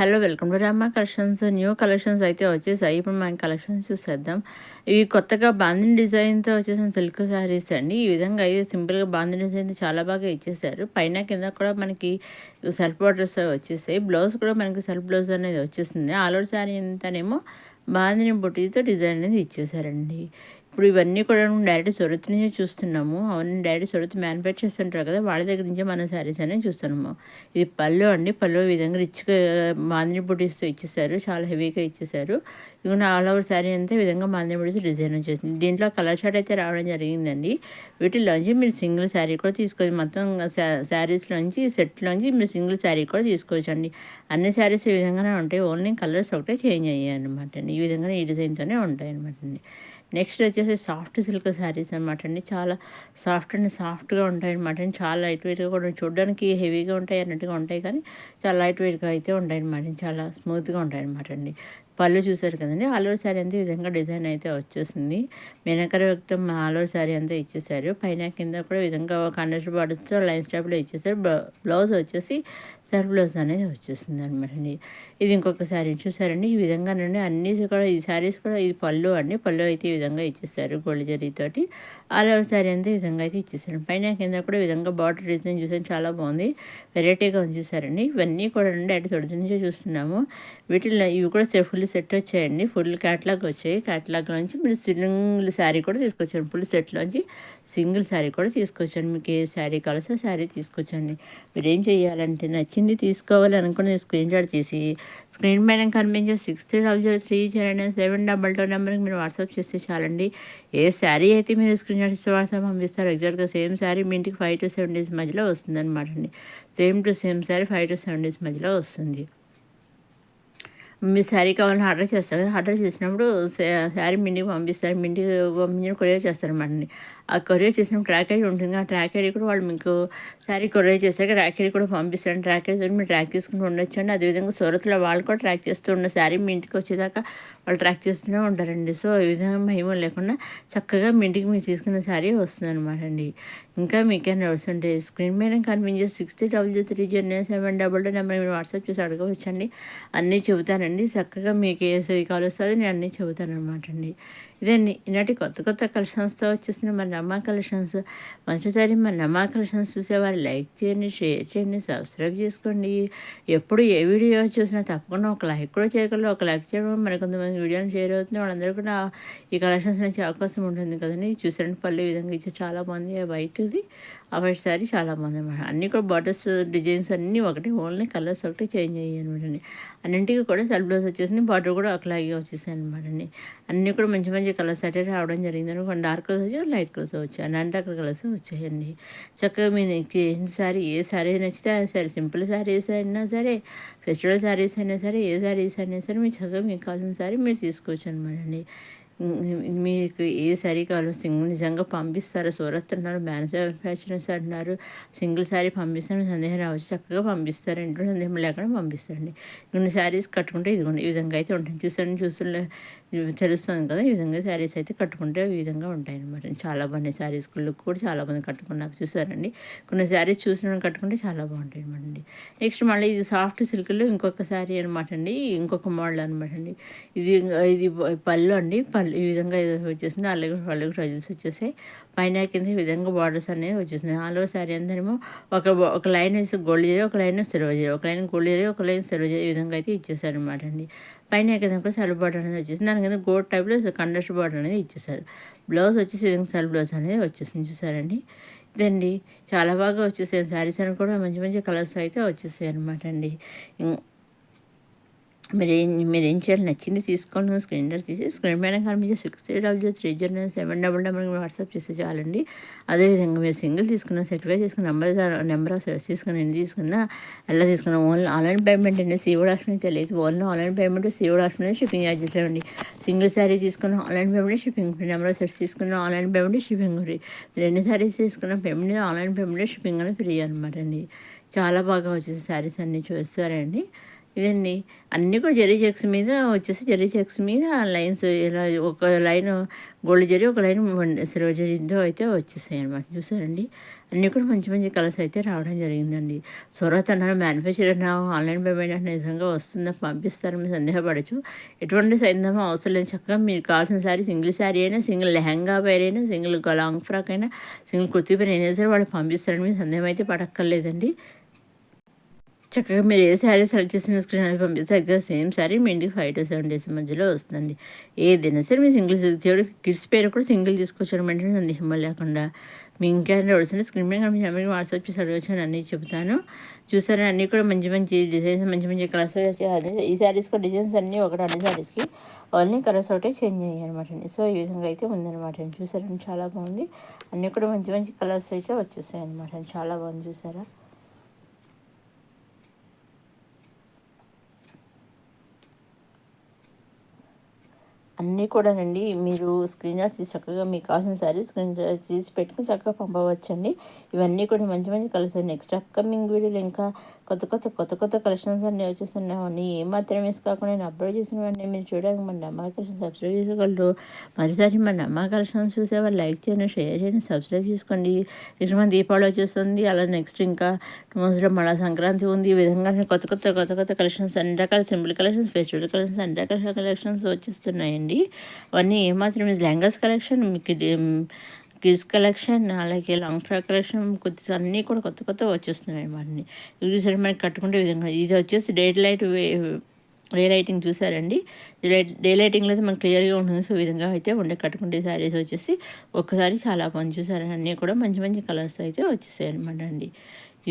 Hello welcome to Rama collections. New collections అయితే వచ్చేసాయి. ఇప్పుడు మనం కలెక్షన్స్ చూసేద్దాం. ఇవి కొత్తగా బాందిని డిజైన్తో వచ్చేసిన సిల్క్ శారీస్ అండి. ఈ విధంగా అయితే సింపుల్గా బాందిని డిజైన్ చాలా బాగా ఇచ్చేసారు. పైన కింద కూడా మనకి సెల్ఫ్ బార్డర్స్ వచ్చేసాయి. బ్లౌజ్ కూడా మనకి సెల్ఫ్ బ్లౌజ్ అనేది వచ్చేస్తుంది. ఆల్ ఓవర్ శారీ అంతానేమో బాందిని బుట్టితో డిజైన్ అనేది ఇచ్చేసారండి. ఇప్పుడు ఇవన్నీ కూడా డైరెక్ట్ సొరత్ నుంచే చూస్తున్నాము. అవన్నీ డైరెక్ట్ సొరత్ మ్యానుఫ్యాక్చర్స్ ఉంటారు కదా, వాళ్ళ దగ్గర నుంచే మనం శారీస్ అనేది చూస్తున్నాము. ఇది పళ్ళు అండి. పళ్ళు ఈ విధంగా రిచ్గా బాందిని బుటీస్తో ఇచ్చేసారు. చాలా హెవీగా ఇచ్చేసారు. ఇవన్నీ ఆల్ ఓవర్ శారీ అంతా ఈ విధంగా బాందిని బుటీస్ డిజైన్ వచ్చేసింది. దీంట్లో కలర్ షార్ట్ అయితే రావడం జరిగిందండి. వీటిలోంచి మీరు సింగిల్ శారీ కూడా తీసుకోవచ్చు. మొత్తం శారీస్లోంచి సెట్లోంచి మీరు సింగిల్ శారీ కూడా తీసుకోవచ్చు అండి. అన్ని శారీస్ ఈ విధంగానే ఉంటాయి. ఓన్లీ కలర్స్ ఒకటే చేంజ్ అయ్యాయి అనమాట అండి. ఈ విధంగా ఈ డిజైన్తోనే ఉంటాయి అనమాట అండి. నెక్స్ట్ వచ్చేసి సాఫ్ట్ సిల్క్ శారీస్ అనమాట అండి. చాలా సాఫ్ట్ అండ్ సాఫ్ట్గా ఉంటాయి అనమాట అండి. చాలా లైట్ వెయిట్గా కూడా చూడడానికి హెవీగా ఉంటాయి అన్నట్టుగా ఉంటాయి, కానీ చాలా లైట్ వెయిట్గా అయితే ఉంటాయి అనమాట. చాలా స్మూత్గా ఉంటాయి అనమాట అండి. పళ్ళు చూసారు కదండి. ఆల్ ఓవర్ శారీ అంతా ఈ విధంగా డిజైన్ అయితే వచ్చేసింది. మీనాకరి వ్యక్తం ఆల్ ఓవర్ శారీ అంతా ఇచ్చేసారు. పైన కింద కూడా ఈ విధంగా కండక్ట్ బార్డర్స్తో లైన్స్ టైప్లో ఇచ్చేసారు. బ్లౌజ్ వచ్చేసి సెల్ఫ్ బ్లౌజ్ అనేది వచ్చేసింది అనమాట అండి. ఇది ఇంకొక శారీ చూసారండి. ఈ విధంగా నుండి అన్ని కూడా ఈ శారీస్ కూడా ఇది పళ్ళు అండి. పళ్ళు అయితే ఈ విధంగా ఇచ్చేసారు గోల్డ్ జరీతోటి. ఆల్ ఓవర్ శారీ అంతా ఈ విధంగా అయితే ఇచ్చేసారు. పైన కింద కూడా ఈ విధంగా బార్డర్ డిజైన్ చూసాను, చాలా బాగుంది. వెరైటీగా ఉంచేసారండి. ఇవన్నీ కూడా నుండి అటు తొడి నుంచే చూస్తున్నాము. వీటిలో ఇవి కూడా ఫుల్ సెట్ వచ్చాయండి. ఫుల్ క్యాట్లాగ్ వచ్చాయి. క్యాట్లాగ్ నుంచి మీరు సింగిల్ శారీ కూడా తీసుకొచ్చాను. ఫుల్ సెట్లోంచి సింగిల్ శారీ కూడా తీసుకొచ్చాను. మీకు ఏ శారీ కావాల్సో శారీ తీసుకొచ్చండి. మీరు ఏం చేయాలంటే నచ్చింది తీసుకోవాలి అనుకుని స్క్రీన్ షాట్ తీసి స్క్రీన్ పైన కనిపించే 6300309722 నెంబర్కి మీరు వాట్సాప్ చేస్తే చాలండి. ఏ శారీ అయితే మీరు స్క్రీన్ షాట్ ఇస్తే వాట్సాప్ పంపిస్తారు. ఎగ్జాక్ట్గా సేమ్ శారీ మీ ఇంటికి 5 to 7 days మధ్యలో వస్తుంది అనమాట అండి. Same to same sari 5 to 7 days మధ్యలో వస్తుంది. మీ శారీ కావాలని ఆర్డర్ చేస్తారు కదా, ఆర్డర్ చేసినప్పుడు శారీ మీ ఇంటికి పంపిస్తారు. మీ ఇంటికి పంపించిన కొరియర్ చేస్తారన్నమాట అండి. ఆ కొరియర్ చేసినప్పుడు ట్రాక్ ఐడి ఉంటుంది. ఆ ట్రాక్ ఐడి కూడా వాళ్ళు మీకు శారీ కొరియర్ చేశాక ట్రాక్ ఐడి కూడా పంపిస్తారు. ట్రాక్ ఐడి మీరు ట్రాక్ చేసుకుంటూ ఉండొచ్చు అండి. అదేవిధంగా సూరత్లో వాళ్ళు కూడా ట్రాక్ చేస్తూ ఉన్న శారీ మీ ఇంటికి వచ్చేదాకా వాళ్ళు ట్రాక్ చేస్తూనే ఉంటారండి. సో ఈ విధంగా మహిమ లేకుండా చక్కగా మీ ఇంటికి మీరు తీసుకున్న శారీ వస్తుంది అనమాట అండి. ఇంకా మీకేం డౌట్స్ ఉంటే స్క్రీన్ మీద కనిపించే 6300309722 నెంబర్ మీరు వాట్సాప్ చేసి అడగవచ్చండి. అన్నీ చెబుతానండి. చక్కగా మీకు ఏ శారీ కావాల్సి నేను అన్నీ చెబుతాను అనమాట అండి. ఇదండి ఈనాటి కొత్త కొత్త కలెక్షన్స్తో వచ్చేసిన మన రమా కలెక్షన్స్. మొదటిసారి మన రమా కలెక్షన్స్ చూసేవారు లైక్ చేయండి, షేర్ చేయండి, సబ్స్క్రైబ్ చేసుకోండి. ఎప్పుడు ఏ వీడియో చూసినా తప్పకుండా ఒక లైక్ కూడా చేయగలరు. ఒక లైక్ చేయడం మరి కొంతమంది వీడియోని షేర్ అవుతుంది. వాళ్ళందరూ కూడా ఈ కలెక్షన్స్ నుంచి అవకాశం ఉంటుంది కదండి. చూసారండి పళ్ళు ఈ విధంగా ఇచ్చి చాలా బాగుంది. వైట్ది ఆ వైట్ శారీ చాలా బాగుంది అనమాట. అన్నీ కూడా బార్డర్స్ డిజైన్స్ అన్నీ ఒకటి, ఓన్లీ కలర్స్ ఒకటి చేంజ్ అయ్యాయి అనమాట అండి. అన్నింటికి కూడా సెల్ఫ్ బ్లౌజ్ వచ్చేసింది. బార్డర్ కూడా ఒకలాగే వచ్చేసాయి అనమాట అండి. అన్నీ కూడా మంచి మంచి కలర్స్ అయితే రావడం జరిగింది. కొన్ని డార్క్ కలర్స్ వచ్చాయి, లైట్ కలర్స్ వచ్చాయి, డార్క్ కలర్స్ వచ్చాయండి. చక్కగా మీకు ఏ శారీ నచ్చితే ఆ శారీ, సింపుల్ శారీస్ అయినా సరే, ఫెస్టివల్ శారీస్ అయినా సరే, ఏ శారీస్ అయినా సరే మీరు చక్కగా మీకు కావాల్సిన శారీ మీరు తీసుకోవచ్చు అనమాట అండి. మీకు ఏ శారీ కావాలో నిజంగా పంపిస్తారు. సూరత్ అన్నారు, మ్యానుఫ్యాక్చరర్స్ అంటున్నారు. సింగిల్ శారీ పంపిస్తాను సందేహం రావచ్చు, చక్కగా పంపిస్తారండి. సందేహం లేకుండా పంపిస్తారండి. కొన్ని శారీస్ కట్టుకుంటే ఇదిగోండి ఈ విధంగా అయితే ఉంటుంది. చూస్తుంటే తెలుస్తుంది కదా, ఈ విధంగా శారీస్ అయితే కట్టుకుంటే ఈ విధంగా ఉంటాయి అనమాట. చాలా బాగున్నాయి శారీస్. లుక్ కూడా చాలా బాగుంది కట్టుకున్నాక. చూసారండి కొన్ని శారీస్ చూసిన కట్టుకుంటే చాలా బాగుంటాయి అనమాట అండి. నెక్స్ట్ మళ్ళీ ఇది సాఫ్ట్ సిల్క్లో ఇంకొక శారీ అనమాట అండి. ఇంకొక మోడల్ అనమాట అండి. ఇది ఇది పళ్ళు అండి. పళ్ళు ఈ విధంగా వచ్చేసింది. అలాగే పళ్ళు ట్రజల్స్ వచ్చేసాయి. పైన కింద ఈ విధంగా బార్డర్స్ అనేవి వచ్చేసింది. ఆల్ ఓవర్ శారీ అంతానేమో ఒక లైన్ వేసి గోల్డ్ జరీ, ఒక లైన్ సిల్వర్ జరీ, ఒక లైన్ గోల్డ్ జరీ, ఒక లైన్ సిల్వర్ జరీ, ఈ విధంగా అయితే ఇచ్చేసారు అనమాట అండి. పైన కింద కూడా సెల్ఫ్ బార్డర్ అనేది వచ్చేసింది. దాని కింద గోల్డ్ టైప్లో కండక్ట్ బార్డర్ అనేది ఇచ్చేసారు. బ్లౌజ్ వచ్చేసి విధంగా సెల్ఫ్ బ్లౌజ్ అనేది వచ్చేసింది. చూసారండి ఇదండి. చాలా బాగా వచ్చేసాయి శారీస్ అని కూడా మంచి మంచి కలర్స్ అయితే వచ్చేసాయి అనమాట అండి. మీరేం చేయాలి, నచ్చింది తీసుకోండి. స్క్రీన్ షాట్ తీసి స్క్రీన్ పైన కనిపించే 6300309722 వాట్సాప్ చేస్తే చాలండి. అదేవిధంగా మీరు సింగిల్ తీసుకున్న, సెటిఫై తీసుకున్న, నెంబర్ ఆఫ్ సెట్స్ తీసుకున్న, ఎన్ని తీసుకున్నా ఎలా తీసుకున్నా ఓన్లీ ఆన్లైన్ పేమెంట్ అండి. సీఓడి ఆప్షన్ తెలియదు. Only online payment, COD option shipping charges అండి. సింగిల్ శారీ తీసుకున్న online payment, shipping free. Number of sets తీసుకున్న ఆన్లైన్ పేమెంట్, షిప్పింగ్ ఫ్రీ. మీరు ఎన్ని శారీస్ తీసుకున్న పేమెంట్ ఆన్లైన్ పేమెంట్, షిప్పింగ్ అనేది ఫ్రీ అనమాట అండి. చాలా బాగా వచ్చేసి శారీస్ అన్నీ చూస్తారండి. ఇదండి. అన్నీ కూడా జెరీ చెక్స్ మీద వచ్చేసి జెరీ చెక్స్ మీద లైన్స్ ఇలా ఒక లైన్ గోల్డ్ జెరీ, ఒక లైన్ సిల్వర్ జెరీతో అయితే వచ్చేసాయనమాట. చూసారండి? అన్నీ కూడా మంచి మంచి కలర్స్ అయితే రావడం జరిగిందండి. సూరత్ అన్నారు, మ్యానుఫ్యాక్చర్ అన్నావు, ఆన్లైన్ పేమెంట్ అంటే నిజంగా వస్తుందా, పంపిస్తారని సందేహపడచ్చు. ఎటువంటి సందేహం అవసరం లేదు. చక్కగా మీకు కావాల్సిన శారీ, సింగిల్ శారీ అయినా, సింగిల్ లెహంగా వేర్ అయినా, సింగిల్ లాంగ్ ఫ్రాక్ అయినా, సింగిల్ కుర్తీ పైన అయినా సరే వాళ్ళు పంపిస్తారని మీరు సందేహం అయితే పడక్కర్లేదండి. చక్కగా మీరు ఏ శారీ సెలెక్ట్ చేసిన స్క్రీన్ అనేది పంపిస్తే ఎగ్జాక్ట్ సేమ్ శారీ మీ ఇంటికి 5 to 7 days మధ్యలో వస్తుందండి. ఏదైనా సరే మీరు సింగిల్ చివరికి కిడ్స్ పేరు కూడా సింగిల్ తీసుకోవచ్చడం అంటే సందేహం లేకుండా మీ ఇంకేమైనా డౌట్స్ అంటే స్క్రీన్ మీద కనిపించిన నెంబర్కి వాట్సాప్ చేసి అడగచ్చు అని అన్నీ చెప్తాను. చూసారా, అన్నీ కూడా మంచి మంచి డిజైన్స్, మంచి మంచి కలర్స్ అదే ఈ శారీస్ కూడా డిజైన్స్ అన్నీ ఒకటి, అన్ని శారీస్కి ఓన్లీ కలర్స్ ఒకటే చేంజ్ అయ్యాయి అనమాట అండి. సో ఈ విధంగా అయితే ఉందన్నమాట అండి. చూసారండి, చాలా బాగుంది. అన్నీ కూడా మంచి మంచి కలర్స్ అయితే వచ్చేసాయి అనమాట అండి. చాలా బాగుంది. చూసారా? అన్నీ కూడానండి మీరు స్క్రీన్ షాట్ తీసి చక్కగా మీకు కావాల్సిన శారీ స్క్రీన్ షాట్ తీసి పెట్టుకుని చక్కగా పంపవచ్చండి. ఇవన్నీ కూడా మంచి మంచి కలర్స్. నెక్స్ట్ అప్కమింగ్ వీడియోలో ఇంకా కొత్త కలెక్షన్స్ అన్నీ వచ్చేస్తున్నాయి. ఏమాత్రం మిస్ కాకుండా నేను అప్లోడ్ చేసినవన్నీ మీరు చూడడానికి మన అమ్మ కలెక్షన్ సబ్స్క్రైబ్ చేసుకోగలరు. మరోసారి మన అమ్మ కలెక్షన్స్ చూసేవాళ్ళు లైక్ చేయండి, షేర్ చేయండి, సబ్స్క్రైబ్ చేసుకోండి. నెక్స్ట్ మన దీపావళి వచ్చేస్తుంది. అలా నెక్స్ట్ ఇంకా 2 monthsలో మళ్ళీ సంక్రాంతి ఉంది. ఈ విధంగా కొత్త కలెక్షన్స్, అన్ని రకాల సింపుల్ కలెక్షన్స్, ఫెస్టివల్ కలెక్షన్స్, అన్ని రకాల కలెక్షన్స్ వచ్చేస్తున్నాయండి. అవన్నీ ఏమాత్రం లెహంగాస్ కలెక్షన్, మీకు కిడ్స్ కలెక్షన్, అలాగే లాంగ్ ఫ్రాక్ కలెక్షన్, కొద్దిగా అన్నీ కూడా కొత్త వచ్చేస్తున్నాయి అన్నమాట. ఇది సరే మనకి కట్టుకుంటే విధంగా ఇది వచ్చేసి డే లైటింగ్ చూసారండి. డే లైటింగ్లో అయితే మనకు క్లియర్గా ఉంటుంది. సో ఈ విధంగా అయితే కట్టుకుంటే శారీస్ వచ్చేసి ఒక్కసారి చాలా బాగుంది. చూసారని అన్నీ కూడా మంచి మంచి కలర్స్ అయితే వచ్చేసాయి అనమాట అండి.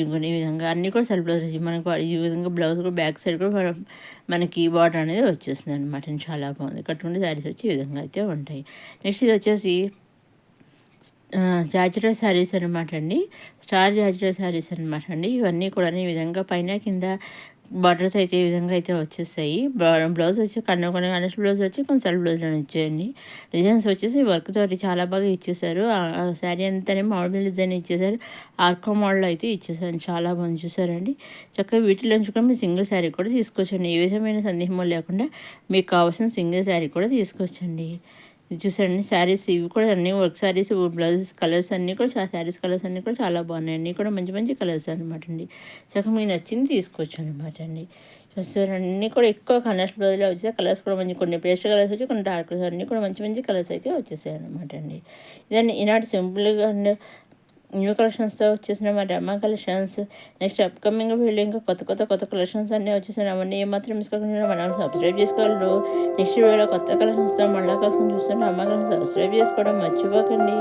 ఇవన్నీ ఈ విధంగా అన్నీ కూడా సెల్ఫ్ బ్లౌజ్ మనకు ఈ విధంగా బ్లౌజ్ కూడా బ్యాక్ సైడ్ కూడా మనకి బార్డర్ అనేది వచ్చేస్తుంది అనమాట. చాలా బాగుంది. కట్టుకుంటే శారీస్ వచ్చి ఈ విధంగా అయితే ఉంటాయి. నెక్స్ట్ ఇది వచ్చేసి జార్జెట్ శారీస్ అనమాట అండి. స్టార్ జార్జెట్ శారీస్ అనమాట అండి. ఇవన్నీ కూడా ఈ విధంగా పైన కింద బార్డర్స్ అయితే ఈ విధంగా అయితే వచ్చేస్తాయి. బ్లౌజ్ వచ్చి కొన్ని అరెస్ట్ బ్లౌజ్ వచ్చి కొన్ని సెల్ఫ్ బ్లౌజ్లో వచ్చాయండి. డిజైన్స్ వచ్చేసి వర్క్ తోటి చాలా బాగా ఇచ్చేసారు. ఆ శారీ అంతానే మోడల్ డిజైన్ ఇచ్చేసారు. ఆర్కో మోడల్ అయితే ఇచ్చేసారు. చాలా బాగుంది. చూసారండి, చక్కగా వీటిలోంచి కూడా మీరు సింగిల్ శారీ కూడా తీసుకోవచ్చండి. ఏ విధమైన సందేహం లేకుండా మీకు కావాల్సిన సింగిల్ శారీ కూడా తీసుకోవచ్చండి. ఇది చూసారండి, శారీస్ ఇవి కూడా అన్నీ వర్క్ శారీస్, బ్లౌజెస్ కలర్స్ అన్నీ కూడా శారీస్ కలర్స్ అన్నీ కూడా చాలా బాగున్నాయి. అన్నీ కూడా మంచి మంచి కలర్స్ అనమాట అండి. చక్కగా మీకు నచ్చింది తీసుకోవచ్చు అనమాట అండి. చూసారు, అన్నీ కూడా ఎక్కువ కలర్స్ బ్లౌజ్లో వచ్చేసాయి. కలర్స్ కూడా మంచి కొన్ని పేస్ట్ కలర్స్ వచ్చి కొన్ని డార్క్ కలర్స్ అన్నీ కూడా మంచి మంచి కలర్స్ అయితే వచ్చేసాయి అనమాట అండి. ఇదండి ఈనాటి సింపుల్గా అండ్ న్యూ కలెక్షన్స్తో వచ్చేసిన మా drama collections. Next upcoming video ఇంకా కొత్త కలెక్షన్స్ అన్నీ వచ్చేసాయి. అవన్నీ ఏమాత్రం మిస్ కాకుండా మనం సబ్స్క్రైబ్ చేసుకోగలరు. నెక్స్ట్ వీడియోలో కొత్త కలెక్షన్స్తో మళ్ళీ కోసం చూస్తున్న అమ్మ కలెక్షన్ సబ్స్క్రైబ్ చేసుకోవడం మర్చిపోకండి.